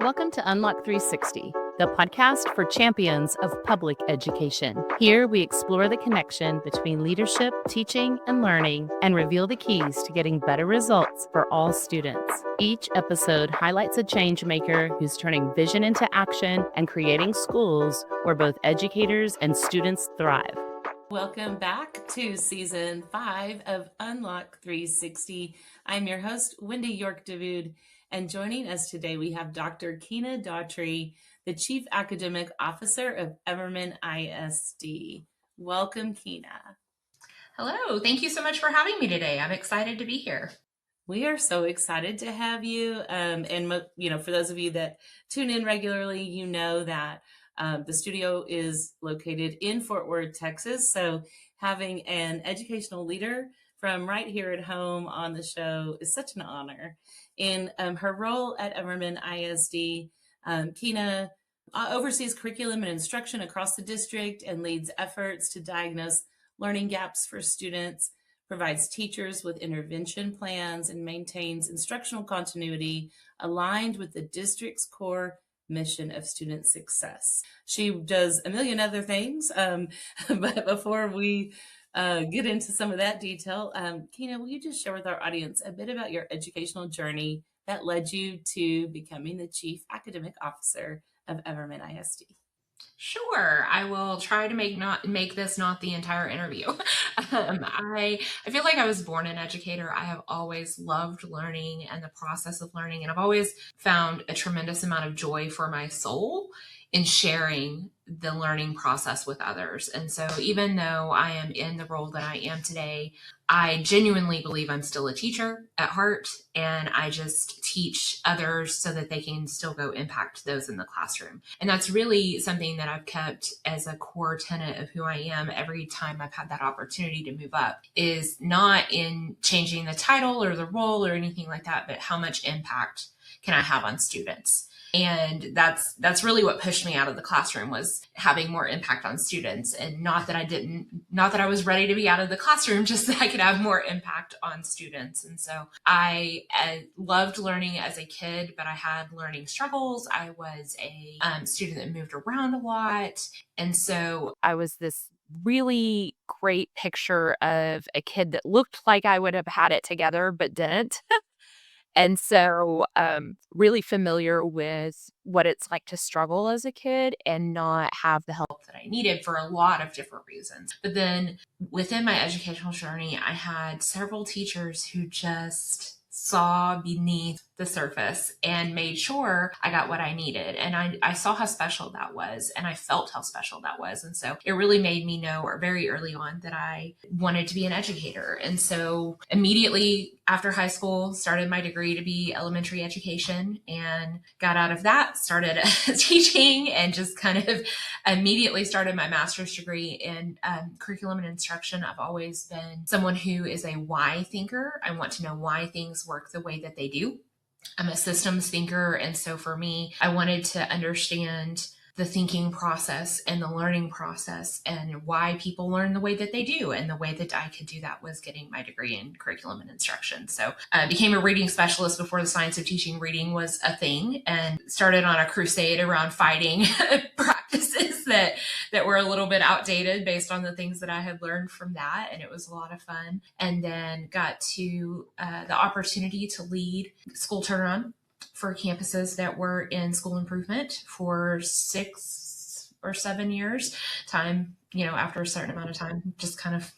Welcome to Unlock 360, the podcast for champions of public education. Here we explore the connection between leadership, teaching, and learning, and reveal the keys to getting better results for all students. Each episode highlights a change maker who's turning vision into action and creating schools where both educators and students thrive. Welcome back to Season 5 of Unlock 360. I'm your host, Wendy York Davoud, and joining us today we have Dr. Keana Daughtry, the Chief Academic Officer of Everman ISD. Welcome, Keana. Hello. Thank you so much for having me today. I'm excited to be here. We are so excited to have you. For those of you that tune in regularly, you know that the studio is located in Fort Worth, Texas. So having an educational leader from right here at home on the show is such an honor. In her role at Everman ISD, Keana oversees curriculum and instruction across the district and leads efforts to diagnose learning gaps for students, provides teachers with intervention plans, and maintains instructional continuity aligned with the district's core mission of student success. She does a million other things, but before we get into some of that detail, Keana, will you just share with our audience a bit about your educational journey that led you to becoming the Chief Academic Officer of Everman ISD? Sure. I will try to make this not the entire interview. I feel like I was born an educator. I have always loved learning and the process of learning, and I've always found a tremendous amount of joy for my soul in sharing the learning process with others. And so even though I am in the role that I am today, I genuinely believe I'm still a teacher at heart, and I just teach others so that they can still go impact those in the classroom. And that's really something that I've kept as a core tenet of who I am every time I've had that opportunity to move up, is not in changing the title or the role or anything like that, but how much impact can I have on students? And that's really what pushed me out of the classroom, was having more impact on students. And not that I was ready to be out of the classroom, just that I could have more impact on students. And so I loved learning as a kid, but I had learning struggles. I was a student that moved around a lot. And so I was this really great picture of a kid that looked like I would have had it together, but didn't. And so really familiar with what it's like to struggle as a kid and not have the help that I needed for a lot of different reasons. But then within my educational journey, I had several teachers who just saw beneath the surface and made sure I got what I needed. And I saw how special that was, and I felt how special that was. And so it really made me know, or very early on, that I wanted to be an educator. And so immediately after high school, started my degree to be elementary education, and got out of that, started teaching, and just kind of immediately started my master's degree in curriculum and instruction. I've always been someone who is a why thinker. I want to know why things work the way that they do. I'm a systems thinker. And so for me, I wanted to understand the thinking process and the learning process and why people learn the way that they do. And the way that I could do that was getting my degree in curriculum and instruction. So I became a reading specialist before the science of teaching reading was a thing, and started on a crusade around fighting practices that were a little bit outdated based on the things that I had learned from that. And it was a lot of fun. And then got to the opportunity to lead school turnaround for campuses that were in school improvement for 6 or 7 years. Time, after a certain amount of time, just kind of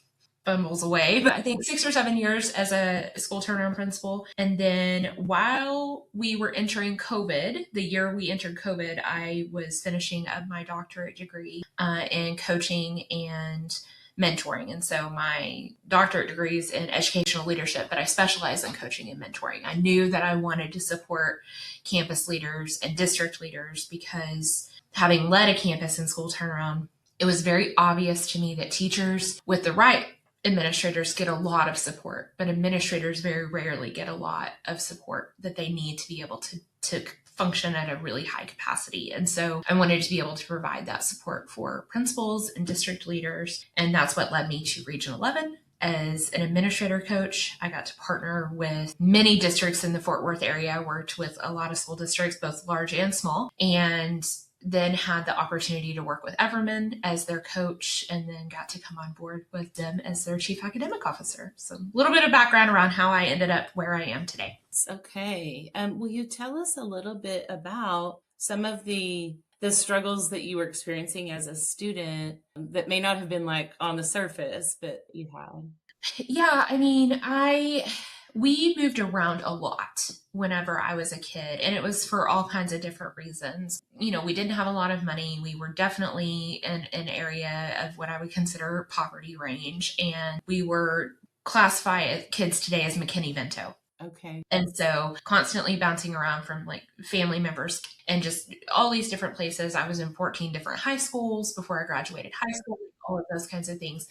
bumbles away. But I think 6 or 7 years as a school turnaround principal. And then while we were entering COVID, the year we entered COVID, I was finishing up my doctorate degree in coaching and mentoring. And so my doctorate degree is in educational leadership, but I specialize in coaching and mentoring. I knew that I wanted to support campus leaders and district leaders, because having led a campus and school turnaround, it was very obvious to me that teachers with the right administrators get a lot of support, but administrators very rarely get a lot of support that they need to be able to function at a really high capacity. And so I wanted to be able to provide that support for principals and district leaders. And that's what led me to Region 11 as an administrator coach. I got to partner with many districts in the Fort Worth area. I worked with a lot of school districts, both large and small, and then had the opportunity to work with Everman as their coach, and then got to come on board with them as their chief academic officer. So a little bit of background around how I ended up where I am today. Okay. Will you tell us a little bit about some of the struggles that you were experiencing as a student that may not have been like on the surface, but you had? Yeah, I mean, we moved around a lot whenever I was a kid, and it was for all kinds of different reasons. We didn't have a lot of money. We were definitely in an area of what I would consider poverty range, and we were classified kids today as McKinney-Vento. Okay. And so constantly bouncing around from like family members and just all these different places. I was in 14 different high schools before I graduated high school, all of those kinds of things.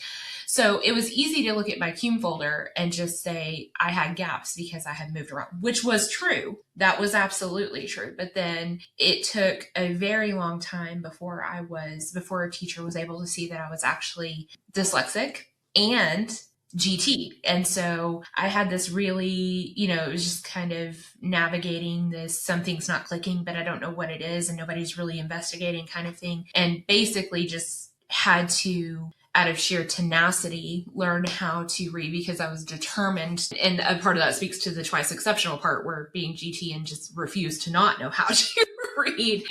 So it was easy to look at my HQIM folder and just say I had gaps because I had moved around, which was true. That was absolutely true. But then it took a very long time before a teacher was able to see that I was actually dyslexic and GT. And so I had this really, it was just kind of navigating this, something's not clicking, but I don't know what it is and nobody's really investigating kind of thing. And basically just had to, out of sheer tenacity, learn how to read because I was determined. And a part of that speaks to the twice exceptional part where being GT and just refused to not know how to read.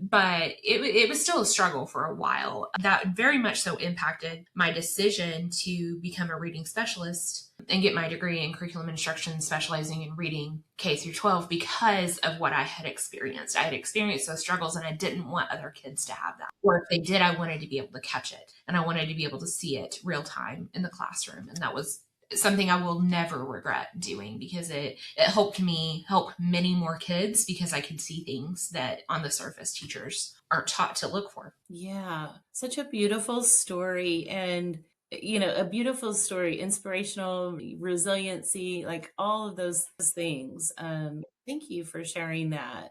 But it was still a struggle for a while. That very much so impacted my decision to become a reading specialist and get my degree in curriculum instruction, specializing in reading K through 12 because of what I had experienced. I had experienced those struggles and I didn't want other kids to have that. Or if they did, I wanted to be able to catch it and I wanted to be able to see it real time in the classroom. And that was something I will never regret doing because it helped me help many more kids because I could see things that on the surface teachers aren't taught to look for. Yeah, such a beautiful story. And a beautiful story, inspirational, resiliency, like all of those things. Thank you for sharing that.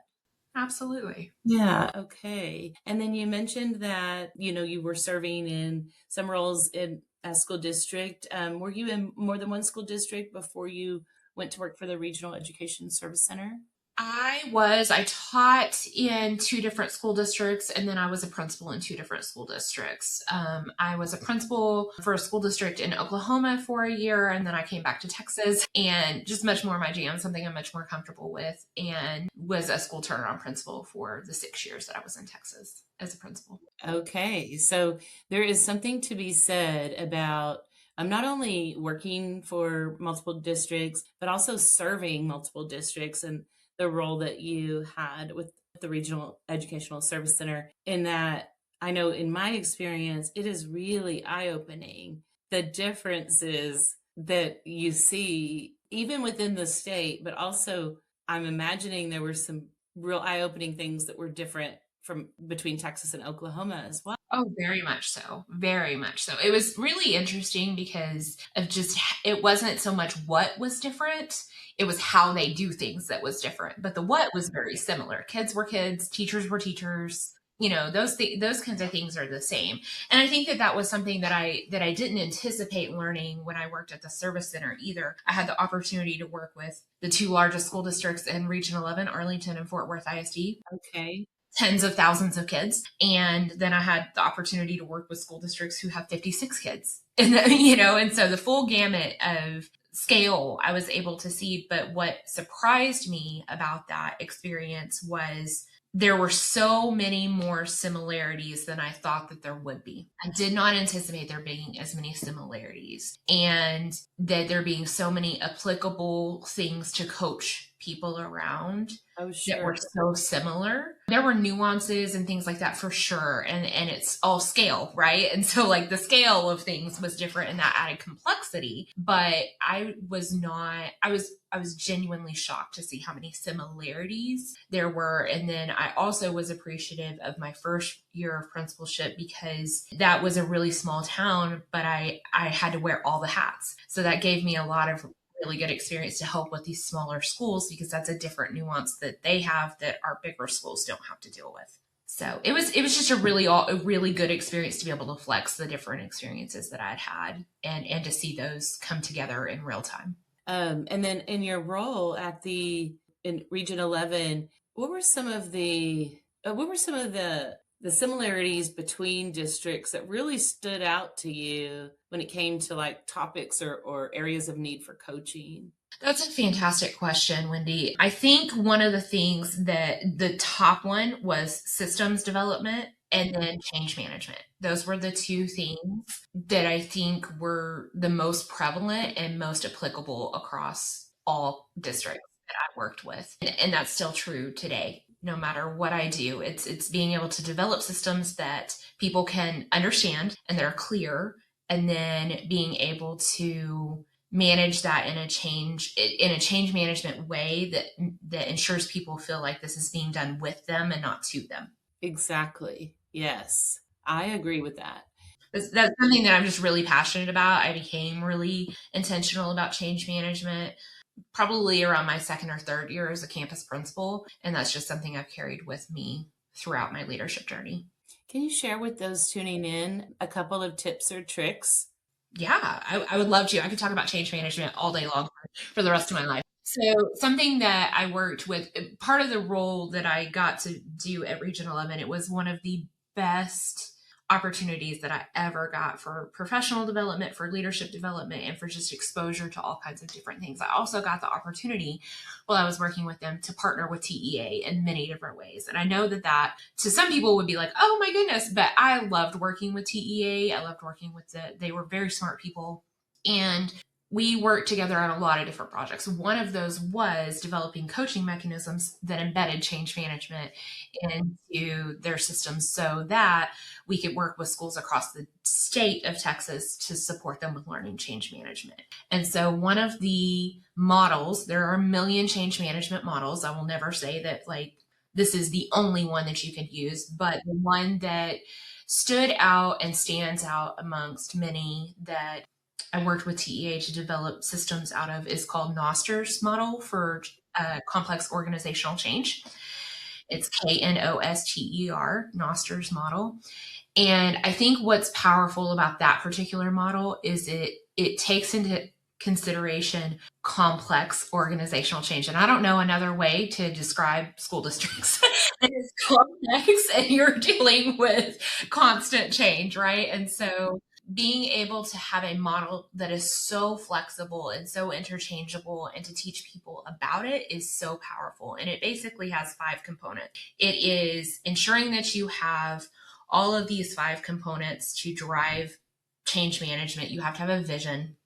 Absolutely. Yeah. Okay. And then you mentioned that, you were serving in some roles in a school district. Were you in more than one school district before you went to work for the Regional Education Service Center? I taught in 2 different school districts, and then I was a principal in 2 different school districts. I was a principal for a school district in Oklahoma for a year, and then I came back to Texas, and just much more my jam, something I'm much more comfortable with, and was a school turnaround principal for the 6 years that I was in Texas as a principal. Okay. So there is something to be said about not only working for multiple districts, but also serving multiple districts and the role that you had with the Regional Educational Service Center. In that, I know in my experience, it is really eye opening the differences that you see, even within the state, but also I'm imagining there were some real eye opening things that were different from between Texas and Oklahoma as well. Oh, very much so. Very much so. It was really interesting because of just, it wasn't so much what was different, it was how they do things that was different. But the what was very similar. Kids were kids, teachers were teachers. Those kinds of things are the same. And I think that was something that I didn't anticipate learning when I worked at the service center either. I had the opportunity to work with the 2 largest school districts in Region 11, Arlington and Fort Worth ISD. Okay. Tens of thousands of kids. And then I had the opportunity to work with school districts who have 56 kids. And so the full gamut of scale I was able to see. But what surprised me about that experience was there were so many more similarities than I thought that there would be. I did not anticipate there being as many similarities and that there being so many applicable things to coach people around that were so similar. There were nuances and things like that for sure. And it's all scale, right? And so like the scale of things was different and that added complexity. But I was genuinely shocked to see how many similarities there were. And then I also was appreciative of my first year of principalship because that was a really small town, but I had to wear all the hats. So that gave me a lot of really good experience to help with these smaller schools because that's a different nuance that they have that our bigger schools don't have to deal with. So it was just a really good experience to be able to flex the different experiences that I'd had and to see those come together in real time. And then in your role in Region 11, what were some of the similarities between districts that really stood out to you when it came to like topics or areas of need for coaching? That's a fantastic question, Wendy. I think one of the things that the top one was systems development and then change management. Those were the two things that I think were the most prevalent and most applicable across all districts that I worked with. And that's still true today. No matter what I do, it's being able to develop systems that people can understand and that are clear, and then being able to manage that in a change management way that ensures people feel like this is being done with them and not to them. Exactly. Yes. I agree with that. That's something that I'm just really passionate about. I became really intentional about change management probably around my second or third year as a campus principal, and that's just something I've carried with me throughout my leadership journey. Can you share with those tuning in a couple of tips or tricks? Yeah, I would love to. I could talk about change management all day long for the rest of my life. So something that I worked with, part of the role that I got to do at Region 11, it was one of the best opportunities that I ever got for professional development, for leadership development, and for just exposure to all kinds of different things. I also got the opportunity while I was working with them to partner with TEA in many different ways. And I know that to some people would be like, oh my goodness, but I loved working with TEA. I loved working with they were very smart people. And we worked together on a lot of different projects. One of those was developing coaching mechanisms that embedded change management into their systems so that we could work with schools across the state of Texas to support them with learning change management. And so one of the models, there are a million change management models. I will never say that like this is the only one that you could use, but the one that stood out and stands out amongst many that I worked with TEA to develop systems out of is called Noster's model for complex organizational change. It's KNOSTER, Noster's model. And I think what's powerful about that particular model is it takes into consideration complex organizational change. And I don't know another way to describe school districts. It's complex and you're dealing with constant change, right? And so being able to have a model that is so flexible and so interchangeable and to teach people about it is so powerful. And it basically has 5 components. It is ensuring that you have all of these 5 components to drive change management. You have to have a vision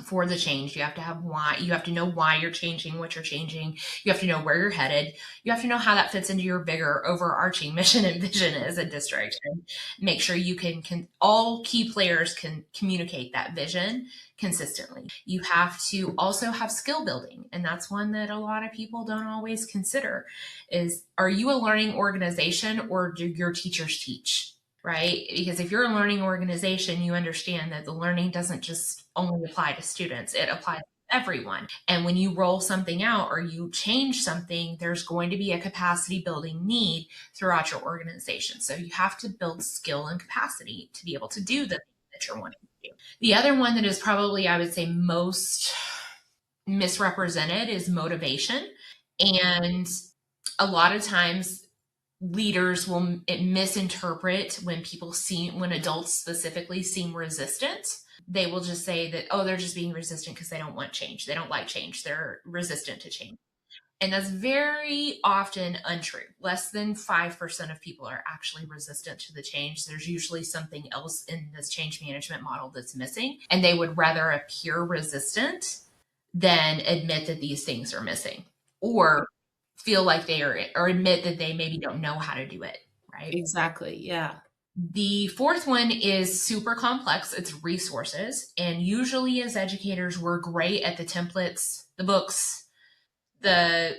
for the change. You have to have why. You have to know why you're changing, what you're changing. You have to know where you're headed. You have to know how that fits into your bigger overarching mission and vision as a district, and make sure you can all key players can communicate that vision consistently. You have to also have skill building, and that's one that a lot of people don't always consider is, are you a learning organization or do your teachers teach? Right? Because if you're a learning organization, you understand that the learning doesn't just only apply to students, it applies to everyone. And when you roll something out or you change something, there's going to be a capacity building need throughout your organization. So you have to build skill and capacity to be able to do the thing that you're wanting to do. The other one that is probably, I would say, most misrepresented is motivation. And a lot of times leaders will misinterpret when adults specifically seem resistant. They will just say that, oh, they're just being resistant because they don't want change. They don't like change. They're resistant to change. And that's very often untrue. Less than 5% of people are actually resistant to the change. There's usually something else in this change management model that's missing. And they would rather appear resistant than admit that these things are missing, or feel like they are, or admit that they maybe don't know how to do it, right? Exactly. Yeah. The fourth one is super complex. It's resources. And usually as educators, we're great at the templates, the books, the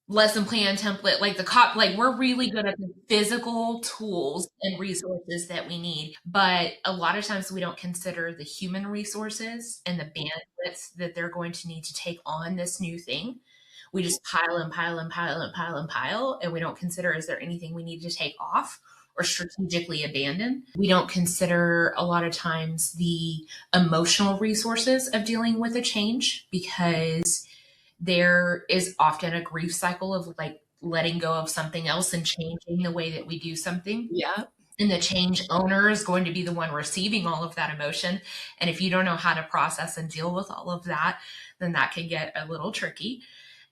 lesson plan template, like we're really good at the physical tools and resources that we need. But a lot of times we don't consider the human resources and the bandwidth that they're going to need to take on this new thing. We just pile and pile and pile and pile and pile, and we don't consider, is there anything we need to take off or strategically abandon? We don't consider a lot of times the emotional resources of dealing with a change, because there is often a grief cycle of like letting go of something else and changing the way that we do something. Yeah. And the change owner is going to be the one receiving all of that emotion. And if you don't know how to process and deal with all of that, then that can get a little tricky.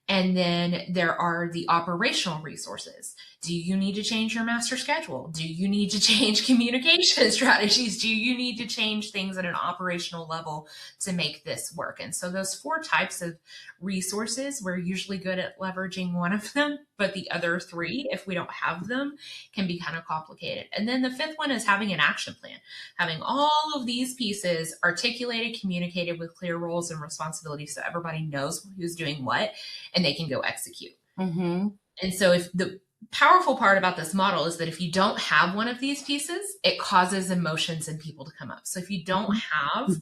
And then there are the operational resources. Do you need to change your master schedule? Do you need to change communication strategies? Do you need to change things at an operational level to make this work? And so those 4 types of resources, we're usually good at leveraging one of them, but the other 3, if we don't have them, can be kind of complicated. And then the 5th one is having an action plan, having all of these pieces articulated, communicated with clear roles and responsibilities so everybody knows who's doing what and they can go execute. Mm-hmm. And so if the powerful part about this model is that if you don't have one of these pieces, it causes emotions in people to come up. So if you don't have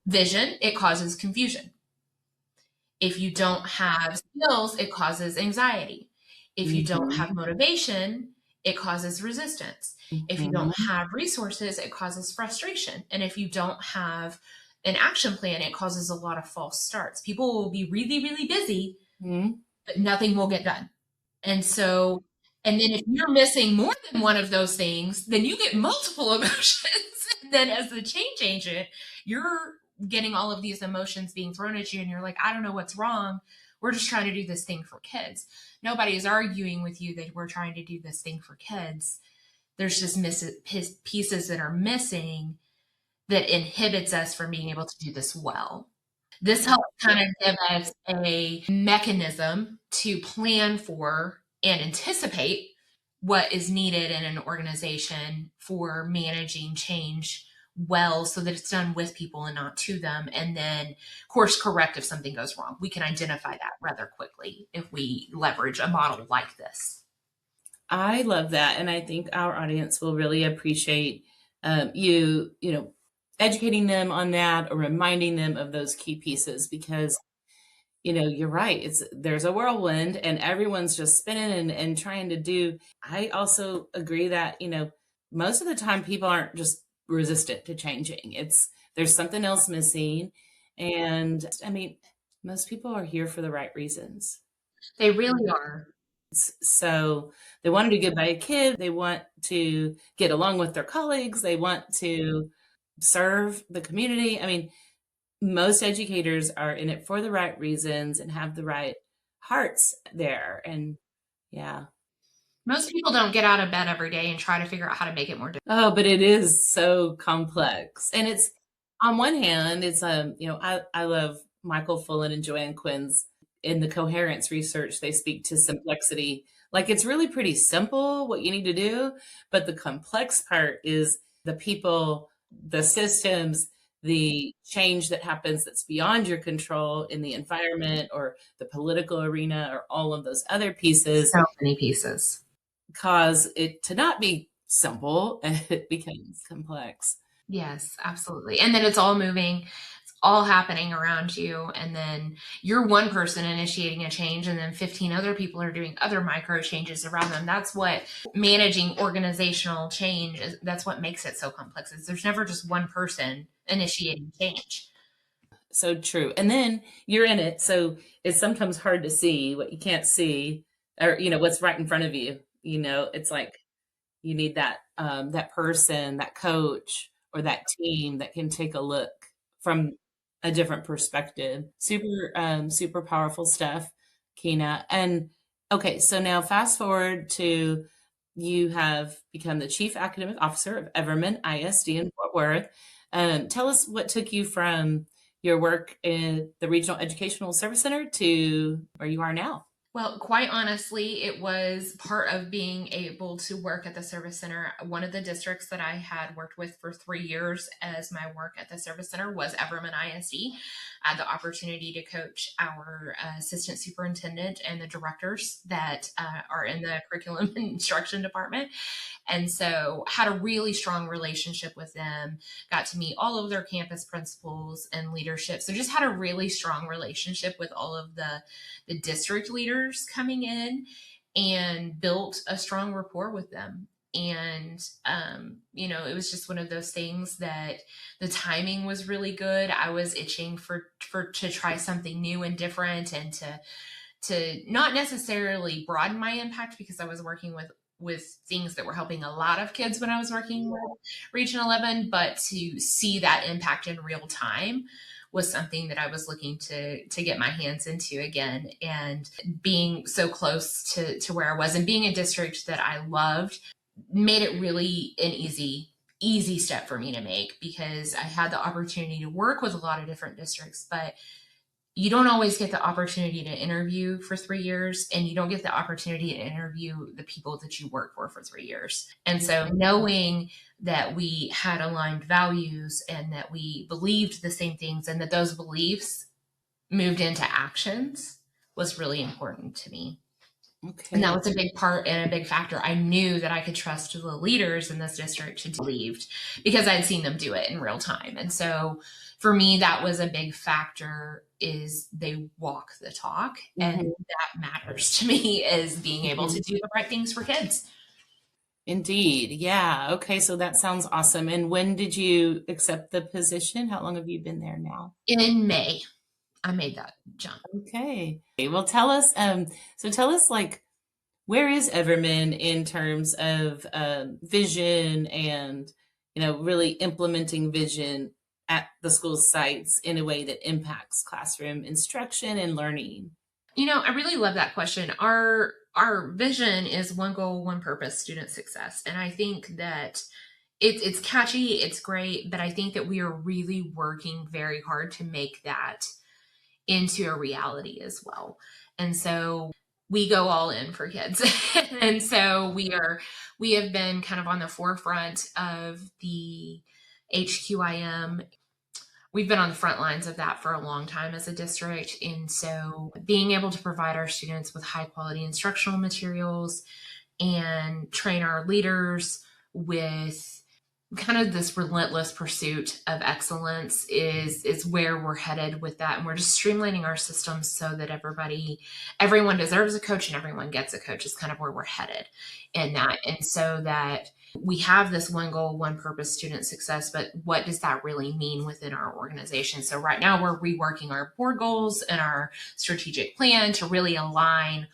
vision, it causes confusion. If you don't have skills, it causes anxiety. If you don't have motivation, it causes resistance. If you don't have resources, it causes frustration. And if you don't have an action plan, it causes a lot of false starts. People will be really, really busy, but nothing will get done. And so, and then if you're missing more than one of those things, then you get multiple emotions. And then as the change agent, you're getting all of these emotions being thrown at you and you're like, I don't know what's wrong. We're just trying to do this thing for kids. Nobody is arguing with you that we're trying to do this thing for kids. There's just pieces that are missing that inhibits us from being able to do this well. This helps kind of give us a mechanism to plan for and anticipate what is needed in an organization for managing change well, so that it's done with people and not to them, and then course correct if something goes wrong. We can identify that rather quickly if we leverage a model like this. I love that. And I think our audience will really appreciate you know, educating them on that or reminding them of those key pieces, because, you know, you're right. There's a whirlwind and everyone's just spinning and trying to do. I also agree that, you know, most of the time people aren't just resistant to changing. There's something else missing. And I mean, most people are here for the right reasons. They really are. So they want to do good by a kid. They want to get along with their colleagues. They want to serve the community. I mean, most educators are in it for the right reasons and have the right hearts there. And yeah. Most people don't get out of bed every day and try to figure out how to make it more difficult. Oh, but it is so complex. And it's, on one hand, it's, you know, I love Michael Fullen and Joanne Quinn's, in the coherence research, they speak to complexity. Like, it's really pretty simple what you need to do, but the complex part is the people, the systems, the change that happens that's beyond your control in the environment or the political arena or all of those other pieces. So many pieces cause it to not be simple and it becomes complex. Yes, absolutely. And then it's all moving, it's all happening around you. And then you're one person initiating a change, and then 15 other people are doing other micro changes around them. That's what managing organizational change is. That's what makes it so complex. Is there's never just one person initiating change. So true. And then you're in it. So it's sometimes hard to see what you can't see, or, you know, what's right in front of you. You know, it's like you need that, that person, that coach, or that team that can take a look from a different perspective. Super powerful stuff, Keana. And okay, so now fast forward to, you have become the Chief Academic Officer of Everman ISD in Fort Worth. Tell us what took you from your work in the Regional Educational Service Center to where you are now. Well, quite honestly, it was part of being able to work at the service center. One of the districts that I had worked with for 3 years as my work at the service center was Everman ISD. I had the opportunity to coach our assistant superintendent and the directors that are in the curriculum and instruction department. And so had a really strong relationship with them, got to meet all of their campus principals and leadership. So just had a really strong relationship with all of the district leaders coming in and built a strong rapport with them. And, it was just one of those things that the timing was really good. I was itching to try something new and different and to not necessarily broaden my impact because I was working with things that were helping a lot of kids when I was working with Region 11, but to see that impact in real time was something that I was looking to get my hands into again. And being so close to where I was and being a district that I loved made it really an easy step for me to make because I had the opportunity to work with a lot of different districts, but you don't always get the opportunity to interview for 3 years, and you don't get the opportunity to interview the people that you work for 3 years. And so knowing that we had aligned values and that we believed the same things and that those beliefs moved into actions was really important to me. Okay. And that was a big part and a big factor. I knew that I could trust the leaders in this district to believed because I'd seen them do it in real time. And so for me, that was a big factor is they walk the talk. And that matters to me is being able to do the right things for kids. Indeed. Yeah. Okay. So that sounds awesome. And when did you accept the position? How long have you been there now? In May, I made that jump. Okay. Well, tell us, like, where is Everman in terms of vision and, really implementing vision at the school sites in a way that impacts classroom instruction and learning? I really love that question. Our vision is one goal, one purpose, student success. And I think that it's catchy, it's great, but I think that we are really working very hard to make that into a reality as well. And so we go all in for kids. And so we have been kind of on the forefront of the HQIM. We've been on the front lines of that for a long time as a district. And so being able to provide our students with high quality instructional materials and train our leaders with kind of this relentless pursuit of excellence is where we're headed with that. And we're just streamlining our systems so that everyone deserves a coach and everyone gets a coach is kind of where we're headed in that. And so that we have this one goal, one purpose, student success, but what does that really mean within our organization? So right now we're reworking our board goals and our strategic plan to really align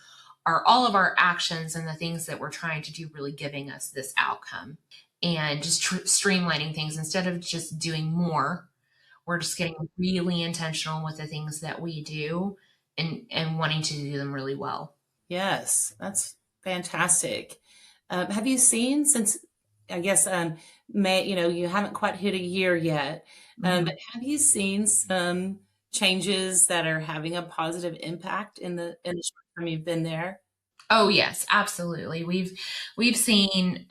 all of our actions and the things that we're trying to do really giving us this outcome. And just streamlining things instead of just doing more. We're just getting really intentional with the things that we do and wanting to do them really well. Yes, that's fantastic. Have you seen since, I guess, May, you haven't quite hit a year yet, but have you seen some changes that are having a positive impact in the short time you've been there? Oh, yes, absolutely. We've seen,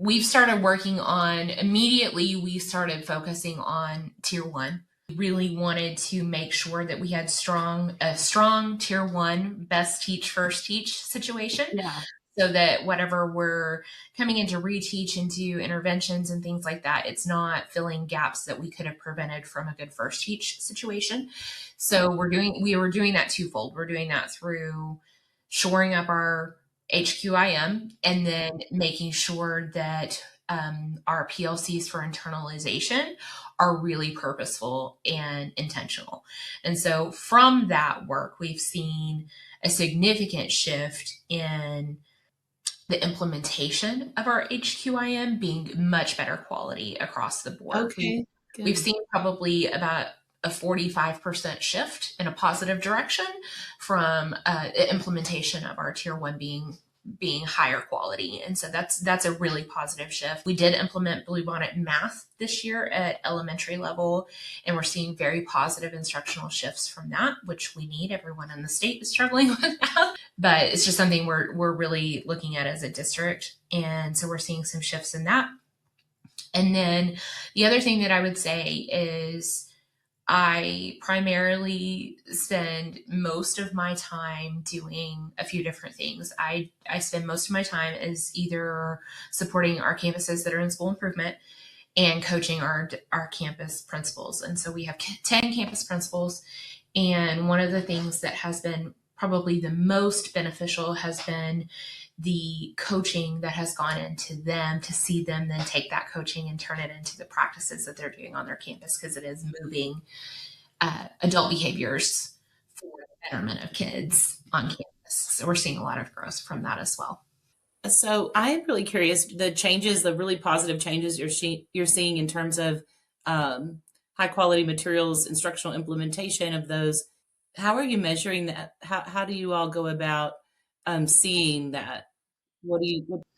we've started working on immediately. We started focusing on tier 1. We really wanted to make sure that we had a strong tier 1 best teach first teach situation. Yeah. So that whatever we're coming in to reteach and do interventions and things like that, it's not filling gaps that we could have prevented from a good first teach situation. So we were doing that twofold. We're doing that through shoring up our HQIM and then making sure that our PLCs for internalization are really purposeful and intentional. And so from that work, we've seen a significant shift in the implementation of our HQIM being much better quality across the board. Okay. We've seen probably about a 45% shift in a positive direction from implementation of our tier 1 being being higher quality. And so that's a really positive shift. We did implement Bluebonnet Math this year at elementary level, and we're seeing very positive instructional shifts from that, which we need. Everyone in the state is struggling with that, but it's just something we're really looking at as a district. And so we're seeing some shifts in that. And then the other thing that I would say is I primarily spend most of my time doing a few different things. I spend most of my time as either supporting our campuses that are in school improvement and coaching our campus principals. And so we have 10 campus principals. And one of the things that has been probably the most beneficial has been the coaching that has gone into them, to see them then take that coaching and turn it into the practices that they're doing on their campus, because it is moving adult behaviors for the betterment of kids on campus. So we're seeing a lot of growth from that as well. So I am really curious, the changes, the really positive changes you're seeing in terms of high quality materials, instructional implementation of those. How are you measuring that? How do you all go about seeing that?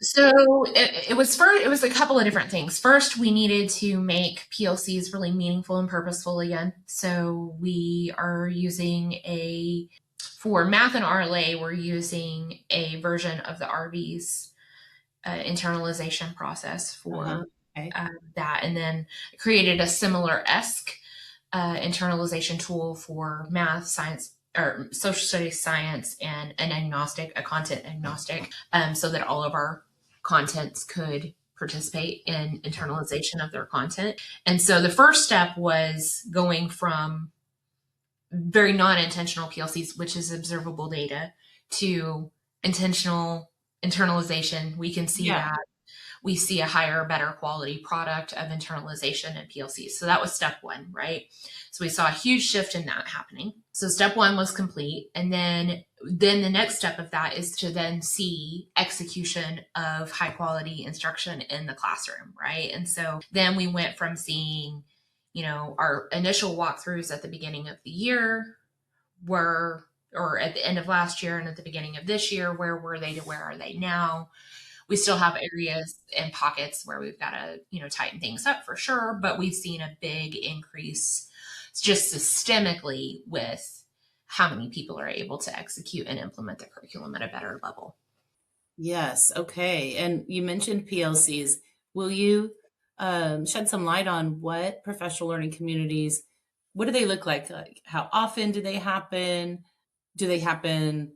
So it was a couple of different things. First, we needed to make PLCs really meaningful and purposeful again. So we are using for math and RLA, we're using a version of the RB's internalization process for that. And then created a similar-esque internalization tool for math, science, or social studies, science, and a content agnostic, so that all of our contents could participate in internalization of their content. And so the first step was going from very non-intentional PLCs, which is observable data, to intentional internalization. We can see that we see a higher, better quality product of internalization and PLCs. So that was step one, right? So we saw a huge shift in that happening. So step one was complete. And then the next step of that is to then see execution of high quality instruction in the classroom, right? And so then we went from seeing, our initial walkthroughs at the beginning of the year or at the end of last year and at the beginning of this year, where were they to where are they now? We still have areas and pockets where we've got to, tighten things up for sure, but we've seen a big increase just systemically with how many people are able to execute and implement the curriculum at a better level. Yes. Okay. And you mentioned PLCs. Will you shed some light on what professional learning communities, what do they look like? Like, how often do they happen? Do they happen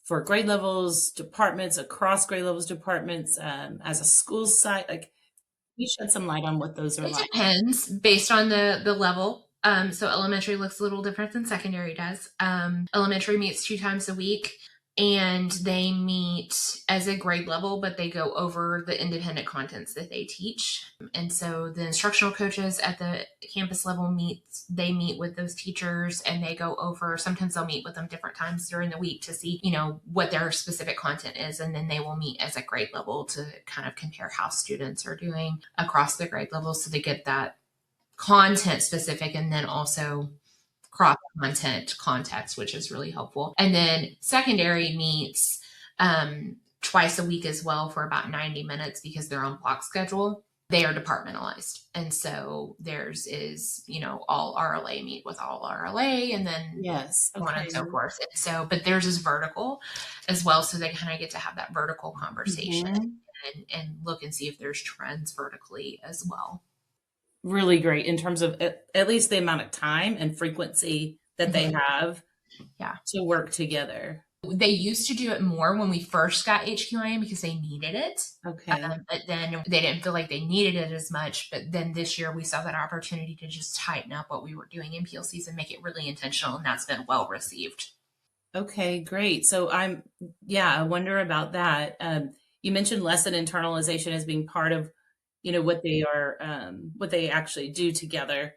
for grade levels, departments, across grade levels, departments, as a school site? Like, you shed some light on what those are like. It depends based on the level. So elementary looks a little different than secondary does. Elementary meets 2 times a week, and they meet as a grade level, but they go over the independent contents that they teach. And so the instructional coaches at the campus level meet with those teachers, and they go over, sometimes they'll meet with them different times during the week to see, what their specific content is. And then they will meet as a grade level to kind of compare how students are doing across the grade levels, so they get that content specific and then also cross content context, which is really helpful. And then secondary meets twice a week as well for about 90 minutes because they're on block schedule. They are departmentalized. And so theirs is, all RLA meet with all RLA, and then so on and so forth. And so, but theirs is vertical as well. So they kind of get to have that vertical conversation and look and see if there's trends vertically as well. Really great in terms of at least the amount of time and frequency that they have to work together. They used to do it more when we first got HQIM because they needed it. Okay. But then they didn't feel like they needed it as much. But then this year we saw that opportunity to just tighten up what we were doing in PLCs and make it really intentional. And that's been well received. Okay, great. So I wonder about that. You mentioned lesson internalization as being part of what they are, what they actually do together.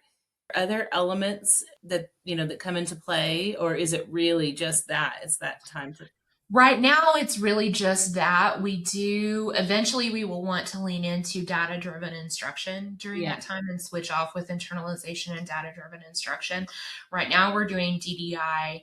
Are there elements that, that come into play, or is it really just that? It's that time to... Right now, it's really just that. Eventually we will want to lean into data-driven instruction during that time and switch off with internalization and data-driven instruction. Right now we're doing DDI,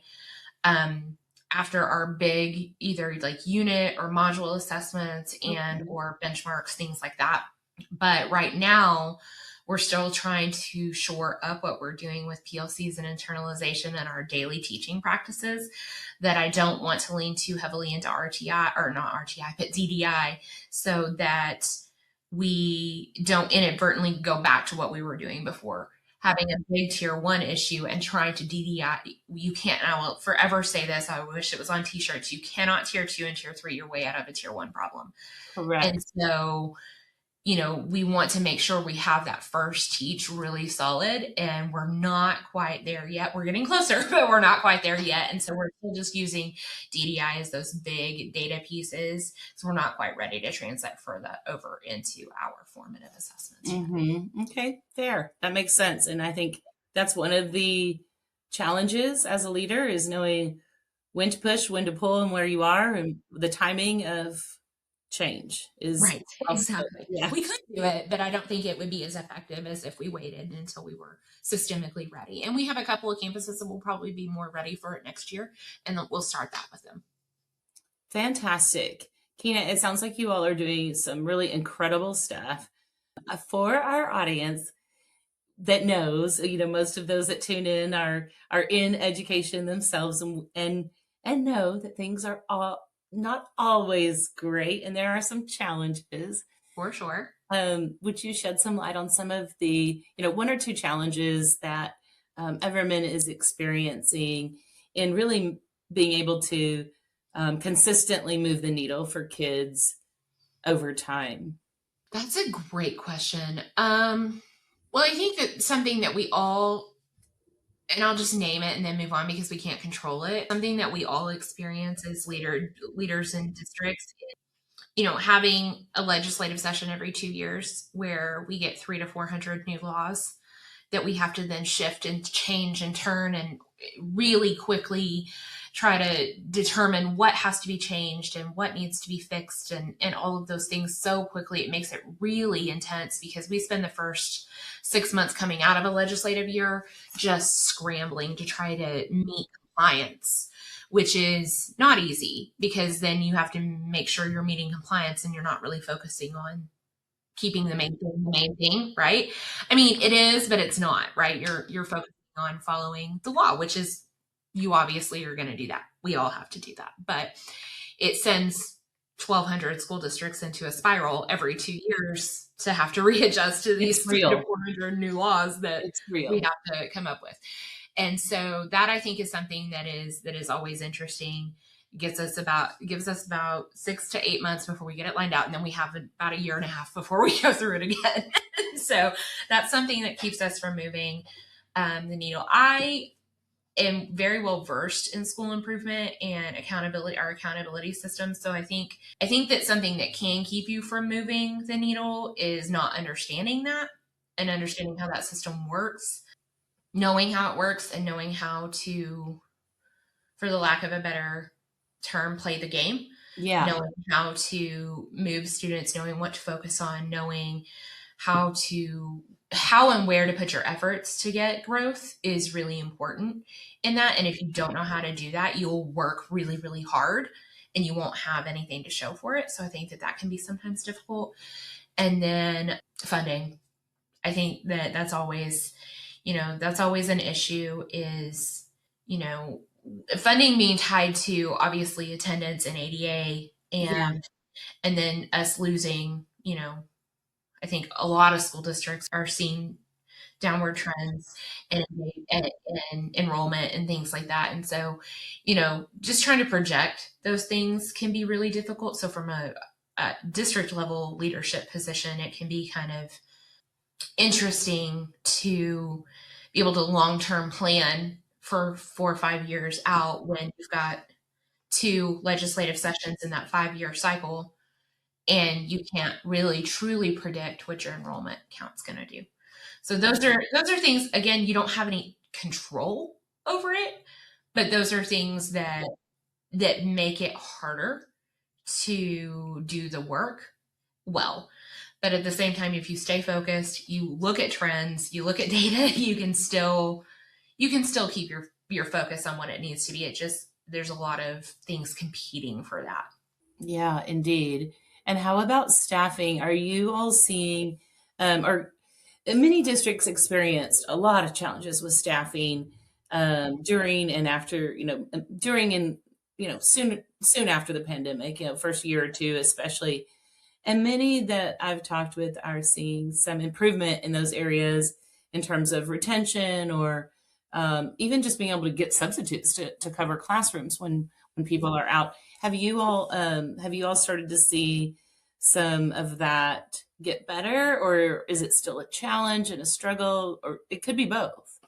after our big either like unit or module assessments and or benchmarks, things like that. But right now, we're still trying to shore up what we're doing with PLCs and internalization and our daily teaching practices, that I don't want to lean too heavily into RTI, or not RTI, but DDI, so that we don't inadvertently go back to what we were doing before. Having a big tier 1 issue and trying to DDI, you can't, and I will forever say this, I wish it was on t-shirts, you cannot tier 2 and tier 3 your way out of a tier 1 problem. Correct. And so, we want to make sure we have that first teach really solid, and we're not quite there yet. We're getting closer, but we're not quite there yet. And so we're still just using DDI as those big data pieces. So we're not quite ready to transfer that over into our formative assessments. Mm-hmm. Okay, fair. That makes sense. And I think that's one of the challenges as a leader, is knowing when to push, when to pull, and where you are, and the timing of change is right. Exactly. Yeah. We could do it, but I don't think it would be as effective as if we waited until we were systemically ready. And we have a couple of campuses that will probably be more ready for it next year, and we'll start that with them. Fantastic. Keana, it sounds like you all are doing some really incredible stuff. For our audience that knows, most of those that tune in are in education themselves, and know that things are not always great, and there are some challenges. For sure. Would you shed some light on some of the, 1 or 2 challenges that Everman is experiencing in really being able to consistently move the needle for kids over time? That's a great question. Well, I think that something that we all, and I'll just name it and then move on because we can't control it. Something that we all experience as leaders in districts, having a legislative session every 2 years where we get 300 to 400 new laws that we have to then shift and change and turn and really quickly try to determine what has to be changed and what needs to be fixed and all of those things so quickly. It makes it really intense because we spend the first 6 months coming out of a legislative year just scrambling to try to meet compliance, which is not easy because then you have to make sure you're meeting compliance and you're not really focusing on keeping the main thing, right? I mean, it is, but it's not, right? You're focusing on following the law, which is, you obviously are going to do that. We all have to do that, but it sends 1,200 school districts into a spiral every 2 years to have to readjust to these 300 to 400 new laws that we have to come up with. And so that, I think, is something that is always interesting. Gives us about 6 to 8 months before we get it lined out. And then we have about a year and a half before we go through it again. So that's something that keeps us from moving the needle. I am very well versed in school improvement and our accountability system. So I think that something that can keep you from moving the needle is not understanding that and understanding how that system works, knowing how it works, and knowing how to, for the lack of a better term, play the game. Yeah. Knowing how to move students, knowing what to focus on, knowing how and where to put your efforts to get growth is really important in that. And if you don't know how to do that, you'll work really, really hard and you won't have anything to show for it. So I think that can be sometimes difficult. And then funding. I think that's always an issue, is, funding being tied to obviously attendance and ADA and then us losing, I think a lot of school districts are seeing downward trends in enrollment and things like that. And so, just trying to project those things can be really difficult. So from a district level leadership position, it can be kind of interesting to be able to long-term plan for 4 or 5 years out when you've got 2 legislative sessions in that 5-year cycle, and you can't really truly predict what your enrollment count's going to do. So those are things, again, you don't have any control over it, but those are things that make it harder to do the work well. But at the same time, if you stay focused, you look at trends, you look at data, you can still keep your focus on what it needs to be. It just there's a lot of things competing for that. Yeah, indeed. And how about staffing? Are you all seeing, or many districts experienced a lot of challenges with staffing during and after, during and soon after the pandemic, first year or two especially. And many that I've talked with are seeing some improvement in those areas in terms of retention or even just being able to get substitutes to cover classrooms when people are out. Have you all started to see some of that get better, or is it still a challenge and a struggle, or it could be both?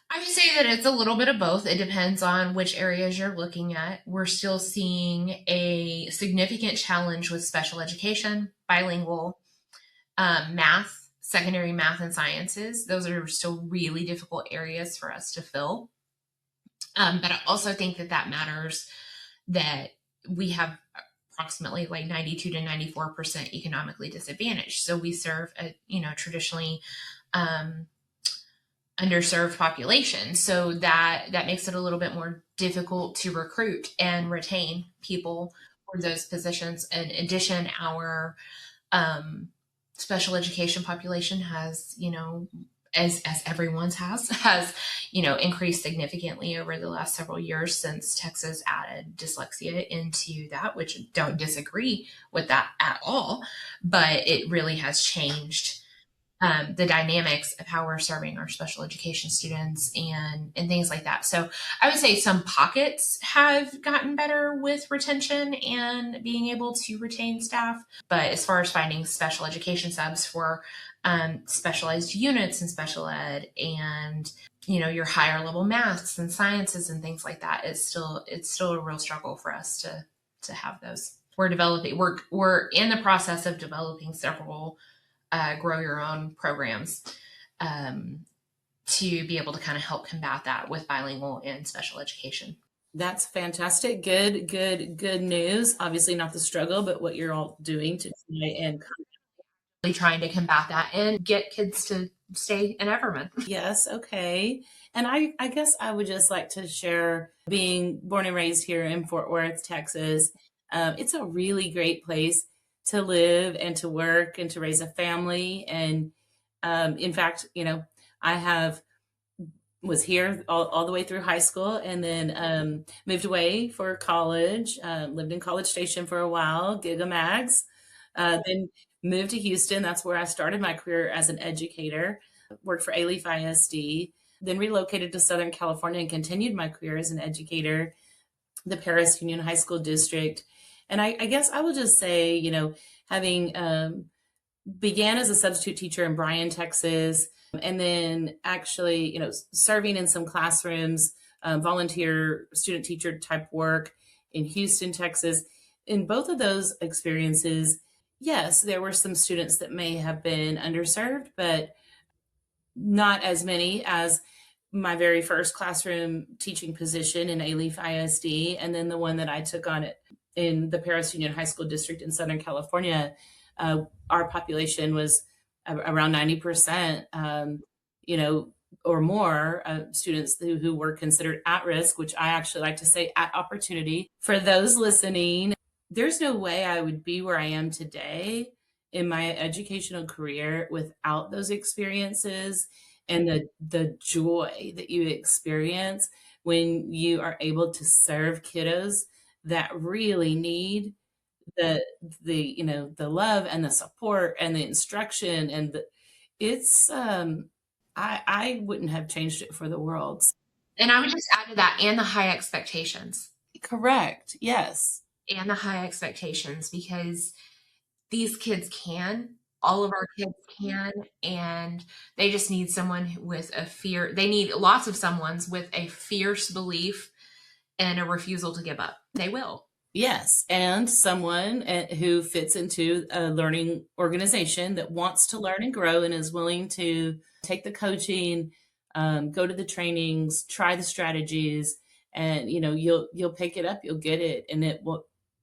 I would say that it's a little bit of both. It depends on which areas you're looking at. We're still seeing a significant challenge with special education, bilingual, math, secondary math and sciences. Those are still really difficult areas for us to fill. But I also think that matters, that we have approximately like 92 to 94% economically disadvantaged. So we serve a, traditionally underserved population. So that makes it a little bit more difficult to recruit and retain people for those positions. In addition, our special education population has, as everyone's has increased significantly over the last several years since Texas added dyslexia into that, which don't disagree with that at all, but it really has changed the dynamics of how we're serving our special education students and things like that. So I would say some pockets have gotten better with retention and being able to retain staff. But as far as finding special education subs for specialized units in special ed and your higher level maths and sciences and things like that, it's still a real struggle for us to have those. We're in the process of developing several grow your own programs to be able to kind of help combat that with bilingual and special education. That's fantastic. Good news. Obviously not the struggle, but what you're all doing to try and Trying to combat that and get kids to stay in Everman. Yes, okay. And I guess I would just like to share, being born and raised here in Fort Worth, Texas. It's a really great place to live and to work and to raise a family. And in fact, I was here all the way through high school, and then moved away for college, lived in College Station for a while, Gigamags, then moved to Houston. That's where I started my career as an educator, worked for Alief ISD, then relocated to Southern California and continued my career as an educator, the Paris Union High School District. And I guess I will just say, having began as a substitute teacher in Bryan, Texas, and then actually, serving in some classrooms, volunteer student teacher type work in Houston, Texas. In both of those experiences, yes, there were some students that may have been underserved, but not as many as my very first classroom teaching position in Alief ISD, and then the one that I took on in the Paris Union High School District in Southern California. Our population was around 90%, or more students who were considered at risk, which I actually like to say at opportunity. For those listening, there's no way I would be where I am today in my educational career without those experiences and the joy that you experience when you are able to serve kiddos that really need the love and the support and the instruction and it's I wouldn't have changed it for the world. And I would just add to that, and the high expectations. Correct. Yes. And the high expectations, because these kids all of our kids can, and they just need someone with they need lots of someones with a fierce belief and a refusal to give up. They will. Yes, and someone who fits into a learning organization that wants to learn and grow and is willing to take the coaching, go to the trainings, try the strategies, and you'll pick it up, you'll get it, and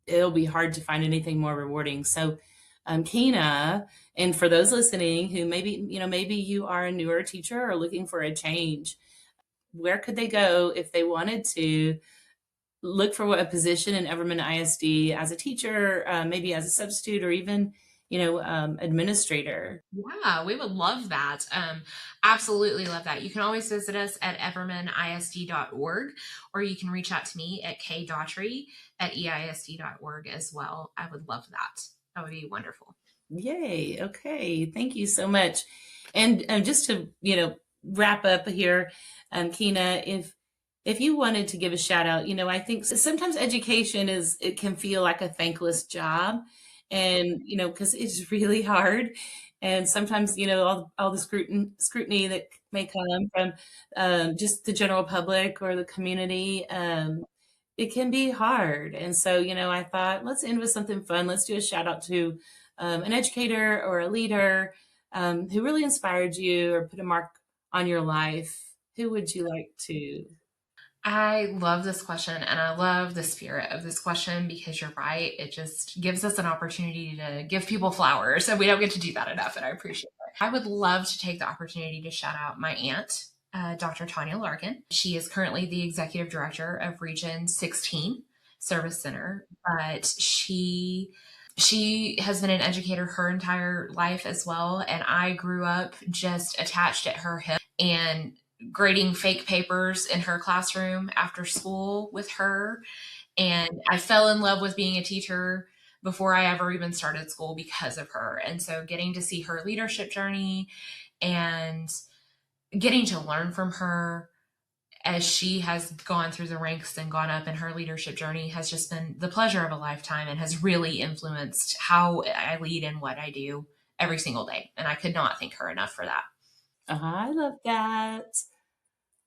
it'll be hard to find anything more rewarding. So, Keana, and for those listening who maybe you are a newer teacher or looking for a change, where could they go if they wanted to look for a position in Everman ISD as a teacher, maybe as a substitute, or even, administrator. Yeah, we would love that. Absolutely love that. You can always visit us at evermanisd.org, or you can reach out to me at kdaughtry at eisd.org as well. I would love that. That would be wonderful. Yay. Okay. Thank you so much. And just to, wrap up here, Keana, if you wanted to give a shout out, I think sometimes education it can feel like a thankless job, and, because it's really hard. And sometimes, all the scrutiny that may come from just the general public or the community, it can be hard. And so, I thought, let's end with something fun. Let's do a shout out to an educator or a leader who really inspired you or put a mark on your life. Who would you like to? I love this question, and I love the spirit of this question, because you're right. It just gives us an opportunity to give people flowers, and we don't get to do that enough, and I appreciate it. I would love to take the opportunity to shout out my aunt, Dr. Tanya Larkin. She is currently the executive director of Region 16 Service Center, but she has been an educator her entire life as well, and I grew up just attached at her hip and grading fake papers in her classroom after school with her. And I fell in love with being a teacher before I ever even started school because of her. And so getting to see her leadership journey and getting to learn from her as she has gone through the ranks and gone up in her leadership journey has just been the pleasure of a lifetime, and has really influenced how I lead and what I do every single day. And I could not thank her enough for that. I love that.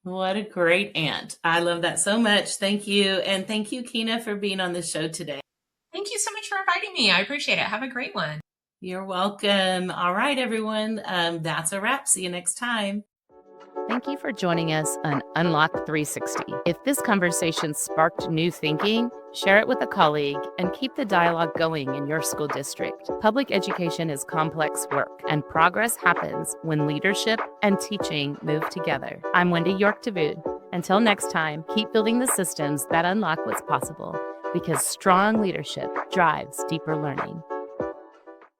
What a great aunt. I love that so much. Thank you. And thank you, Keana, for being on the show today. Thank you so much for inviting me. I appreciate it. Have a great one. You're welcome. All right, everyone. That's a wrap. See you next time. Thank you for joining us on Unlock 360. If this conversation sparked new thinking, share it with a colleague and keep the dialogue going in your school district. Public education is complex work, and progress happens when leadership and teaching move together. I'm Wendy York Davoud. Until next time, keep building the systems that unlock what's possible, because strong leadership drives deeper learning.